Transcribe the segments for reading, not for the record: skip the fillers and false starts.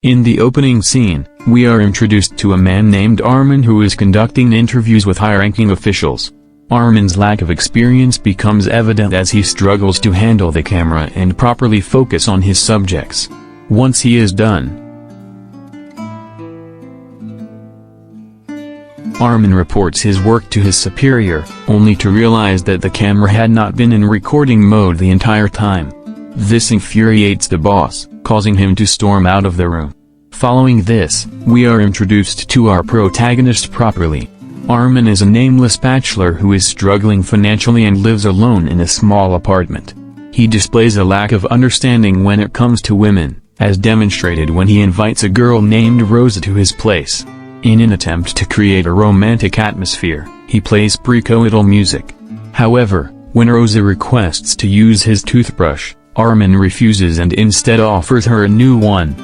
In the opening scene, we are introduced to a man named Armin who is conducting interviews with high-ranking officials. Armin's lack of experience becomes evident as he struggles to handle the camera and properly focus on his subjects. Once he is done, Armin reports his work to his superior, only to realize that the camera had not been in recording mode the entire time. This infuriates the boss, causing him to storm out of the room. Following this, we are introduced to our protagonist properly. Armin is a nameless bachelor who is struggling financially and lives alone in a small apartment. He displays a lack of understanding when it comes to women, as demonstrated when he invites a girl named Rosa to his place. In an attempt to create a romantic atmosphere, he plays pre-coital music. However, when Rosa requests to use his toothbrush, Armin refuses and instead offers her a new one.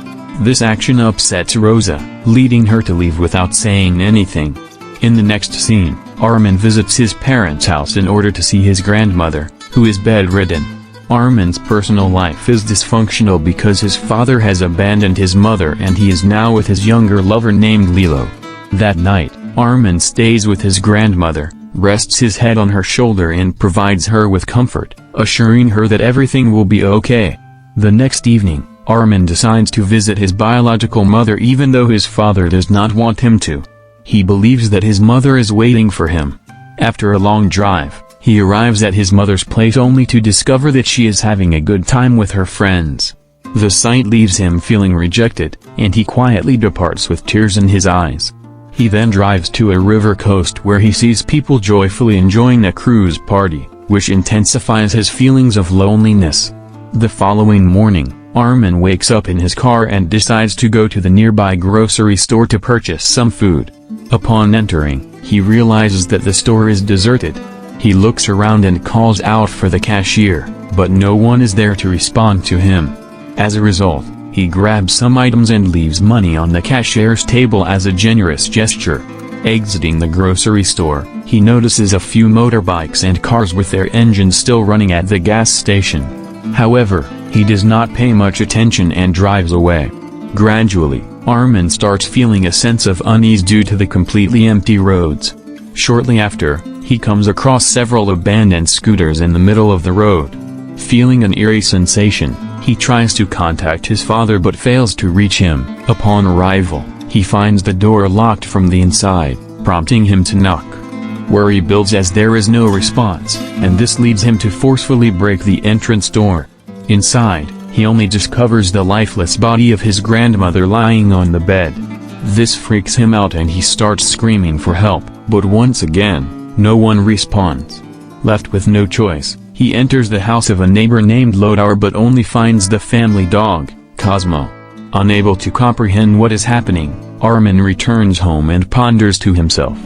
This action upsets Rosa, leading her to leave without saying anything. In the next scene, Armin visits his parents' house in order to see his grandmother, who is bedridden. Armin's personal life is dysfunctional because his father has abandoned his mother and he is now with his younger lover named Lilo. That night, Armin stays with his grandmother, rests his head on her shoulder and provides her with comfort, assuring her that everything will be okay. The next evening, Armin decides to visit his biological mother even though his father does not want him to. He believes that his mother is waiting for him. After a long drive, he arrives at his mother's place only to discover that she is having a good time with her friends. The sight leaves him feeling rejected, and he quietly departs with tears in his eyes. He then drives to a river coast where he sees people joyfully enjoying a cruise party, which intensifies his feelings of loneliness. The following morning, Armin wakes up in his car and decides to go to the nearby grocery store to purchase some food. Upon entering, he realizes that the store is deserted. He looks around and calls out for the cashier, but no one is there to respond to him. As a result, he grabs some items and leaves money on the cashier's table as a generous gesture. Exiting the grocery store, he notices a few motorbikes and cars with their engines still running at the gas station. However, he does not pay much attention and drives away. Gradually, Armin starts feeling a sense of unease due to the completely empty roads. Shortly after, he comes across several abandoned scooters in the middle of the road. Feeling an eerie sensation, he tries to contact his father but fails to reach him. Upon arrival, he finds the door locked from the inside, prompting him to knock. Worry builds as there is no response, and this leads him to forcefully break the entrance door. Inside, he only discovers the lifeless body of his grandmother lying on the bed. This freaks him out and he starts screaming for help, but once again, no one responds. Left with no choice, he enters the house of a neighbor named Lodar but only finds the family dog, Cosmo. Unable to comprehend what is happening, Armin returns home and ponders to himself.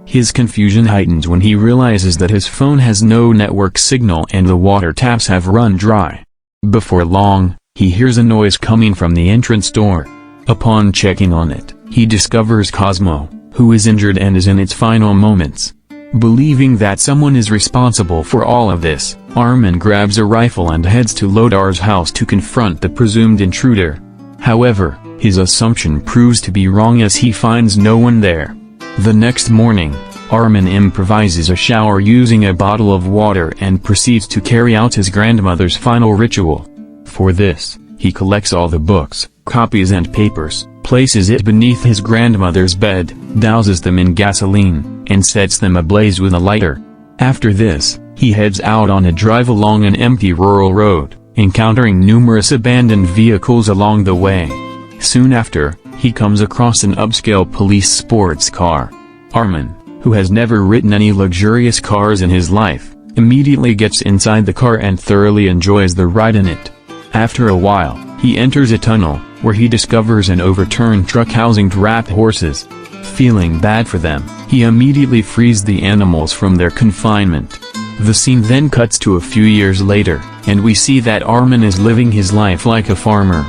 His confusion heightens when he realizes that his phone has no network signal and the water taps have run dry. Before long, he hears a noise coming from the entrance door. Upon checking on it, he discovers Cosmo, who is injured and is in its final moments. Believing that someone is responsible for all of this, Armin grabs a rifle and heads to Lodar's house to confront the presumed intruder. However, his assumption proves to be wrong as he finds no one there. The next morning, Armin improvises a shower using a bottle of water and proceeds to carry out his grandmother's final ritual. For this, he collects all the books, copies and papers, places it beneath his grandmother's bed, douses them in gasoline, and sets them ablaze with a lighter. After this, he heads out on a drive along an empty rural road, encountering numerous abandoned vehicles along the way. Soon after, he comes across an upscale police sports car. Armin, who has never ridden any luxurious cars in his life, immediately gets inside the car and thoroughly enjoys the ride in it. After a while, he enters a tunnel, where he discovers an overturned truck housing trapped horses. Feeling bad for them, he immediately frees the animals from their confinement. The scene then cuts to a few years later, and we see that Armin is living his life like a farmer.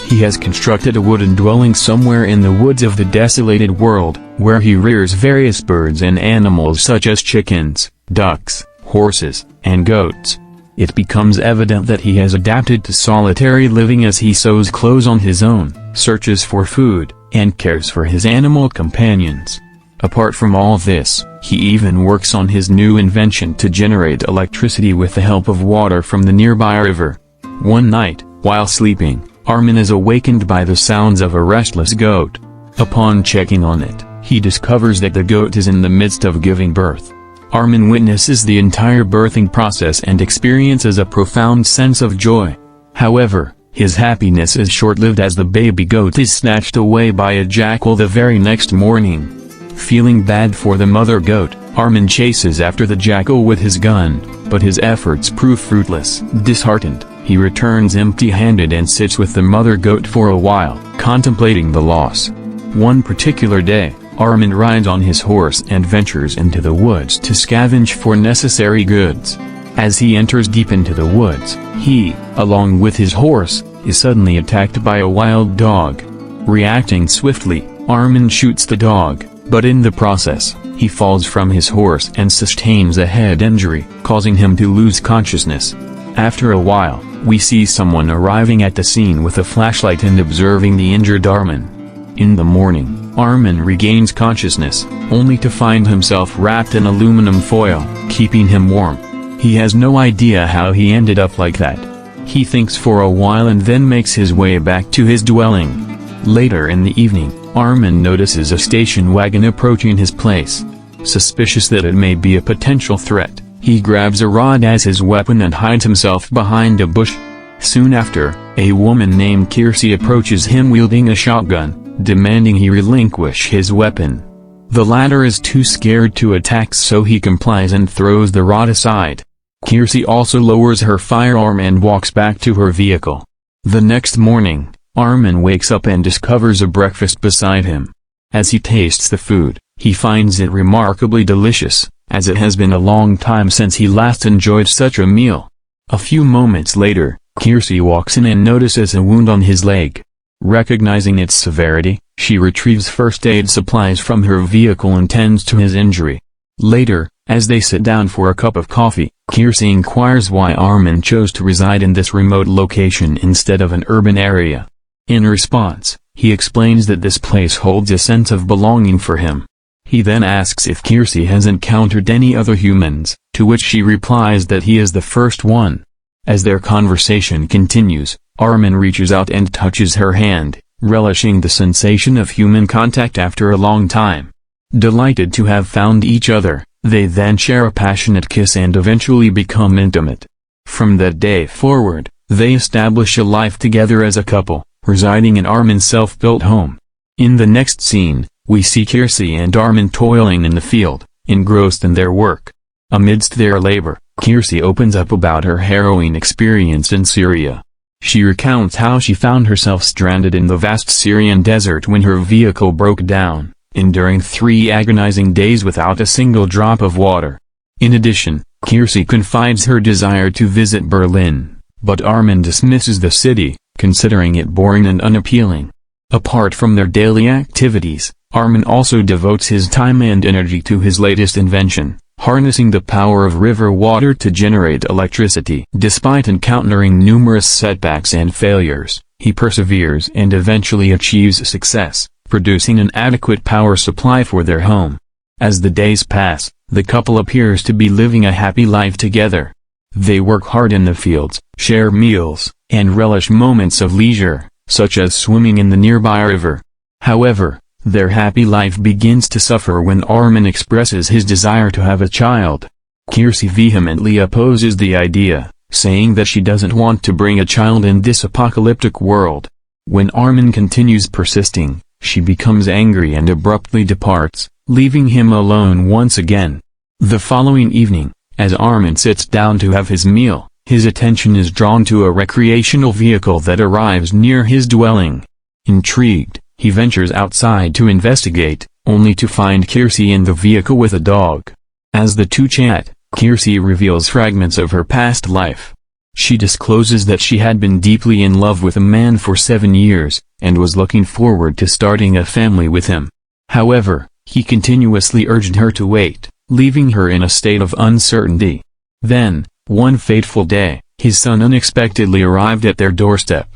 He has constructed a wooden dwelling somewhere in the woods of the desolated world, where he rears various birds and animals such as chickens, ducks, horses, and goats. it becomes evident that he has adapted to solitary living as he sews clothes on his own, searches for food, and cares for his animal companions. Apart from all this, he even works on his new invention to generate electricity with the help of water from the nearby river. One night, while sleeping, Armin is awakened by the sounds of a restless goat. Upon checking on it, he discovers that the goat is in the midst of giving birth. Armin witnesses the entire birthing process and experiences a profound sense of joy. However, his happiness is short-lived as the baby goat is snatched away by a jackal the very next morning. Feeling bad for the mother goat, Armin chases after the jackal with his gun, but his efforts prove fruitless. Disheartened, he returns empty-handed and sits with the mother goat for a while, contemplating the loss. One particular day, Armin rides on his horse and ventures into the woods to scavenge for necessary goods. As he enters deep into the woods, he, along with his horse, is suddenly attacked by a wild dog. Reacting swiftly, Armin shoots the dog, but in the process, he falls from his horse and sustains a head injury, causing him to lose consciousness. After a while, we see someone arriving at the scene with a flashlight and observing the injured Armin. In the morning, Armin regains consciousness, only to find himself wrapped in aluminum foil, keeping him warm. He has no idea how he ended up like that. He thinks for a while and then makes his way back to his dwelling. Later in the evening, Armin notices a station wagon approaching his place. Suspicious that it may be a potential threat, he grabs a rod as his weapon and hides himself behind a bush. Soon after, a woman named Kiersey approaches him wielding a shotgun, demanding he relinquish his weapon. The latter is too scared to attack, so he complies and throws the rod aside. Kiersey also lowers her firearm and walks back to her vehicle. The next morning, Armin wakes up and discovers a breakfast beside him. As he tastes the food, he finds it remarkably delicious, as it has been a long time since he last enjoyed such a meal. A few moments later, Kiersey walks in and notices a wound on his leg. Recognizing its severity, she retrieves first aid supplies from her vehicle and tends to his injury. Later, as they sit down for a cup of coffee, Kiersey inquires why Armin chose to reside in this remote location instead of an urban area. In response, he explains that this place holds a sense of belonging for him. He then asks if Kiersey has encountered any other humans, to which she replies that he is the first one. As their conversation continues, Armin reaches out and touches her hand, relishing the sensation of human contact after a long time. Delighted to have found each other, they then share a passionate kiss and eventually become intimate. From that day forward, they establish a life together as a couple, residing in Armin's self-built home. In the next scene, we see Kiersey and Armin toiling in the field, engrossed in their work. Amidst their labor, Kiersey opens up about her harrowing experience in Syria. She recounts how she found herself stranded in the vast Syrian desert when her vehicle broke down, enduring 3 agonizing days without a single drop of water. In addition, Kiersey confides her desire to visit Berlin, but Armin dismisses the city, considering it boring and unappealing. Apart from their daily activities, Armin also devotes his time and energy to his latest invention, harnessing the power of river water to generate electricity. Despite encountering numerous setbacks and failures, he perseveres and eventually achieves success, producing an adequate power supply for their home. As the days pass, the couple appears to be living a happy life together. They work hard in the fields, share meals, and relish moments of leisure, such as swimming in the nearby river. However, their happy life begins to suffer when Armin expresses his desire to have a child. Kiersey vehemently opposes the idea, saying that she doesn't want to bring a child in this apocalyptic world. When Armin continues persisting, she becomes angry and abruptly departs, leaving him alone once again. The following evening, as Armin sits down to have his meal, his attention is drawn to a recreational vehicle that arrives near his dwelling. Intrigued, he ventures outside to investigate, only to find Kiersey in the vehicle with a dog. As the two chat, Kiersey reveals fragments of her past life. She discloses that she had been deeply in love with a man for 7 years, and was looking forward to starting a family with him. However, he continuously urged her to wait, leaving her in a state of uncertainty. Then, One fateful day, his son unexpectedly arrived at their doorstep.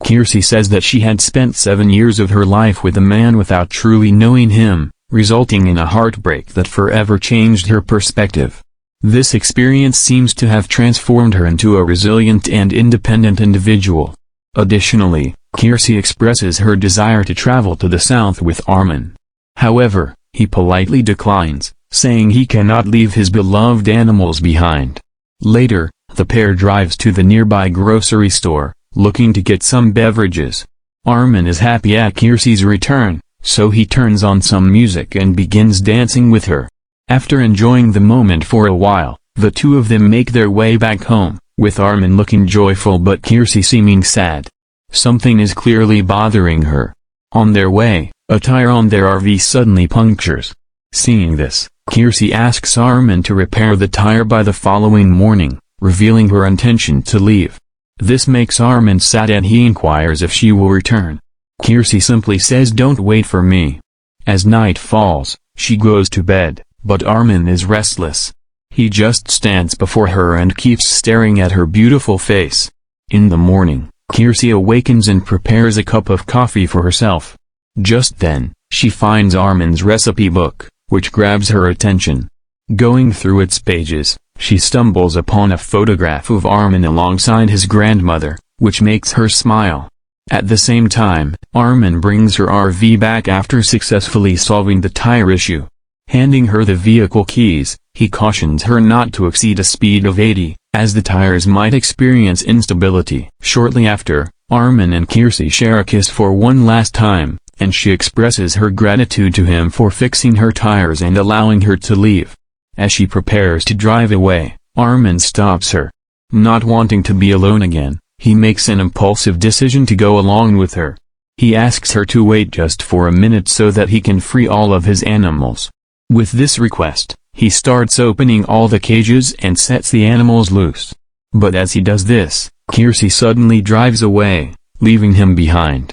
Kiersey says that she had spent 7 years of her life with a man without truly knowing him, resulting in a heartbreak that forever changed her perspective. This experience seems to have transformed her into a resilient and independent individual. Additionally, Kiersey expresses her desire to travel to the south with Armin. However, he politely declines, saying he cannot leave his beloved animals behind. Later, the pair drives to the nearby grocery store, looking to get some beverages. Armin is happy at Kiersey's return, so he turns on some music and begins dancing with her. After enjoying the moment for a while, the two of them make their way back home, with Armin looking joyful but Kiersey seeming sad. Something is clearly bothering her. On their way, a tire on their RV suddenly punctures. Seeing this, Kiersey asks Armin to repair the tire by the following morning, revealing her intention to leave. This makes Armin sad and he inquires if she will return. Kiersey simply says, "Don't wait for me." As night falls, she goes to bed, but Armin is restless. He just stands before her and keeps staring at her beautiful face. In the morning, Kiersey awakens and prepares a cup of coffee for herself. Just then, she finds Armin's recipe book, which grabs her attention. Going through its pages, she stumbles upon a photograph of Armin alongside his grandmother, which makes her smile. At the same time, Armin brings her RV back after successfully solving the tire issue. Handing her the vehicle keys, he cautions her not to exceed a speed of 80, as the tires might experience instability. Shortly after, Armin and Kiersey share a kiss for one last time, and she expresses her gratitude to him for fixing her tires and allowing her to leave. As she prepares to drive away, Armin stops her. Not wanting to be alone again, he makes an impulsive decision to go along with her. He asks her to wait just for a minute so that he can free all of his animals. With this request, he starts opening all the cages and sets the animals loose. But as he does this, Kiersey suddenly drives away, leaving him behind.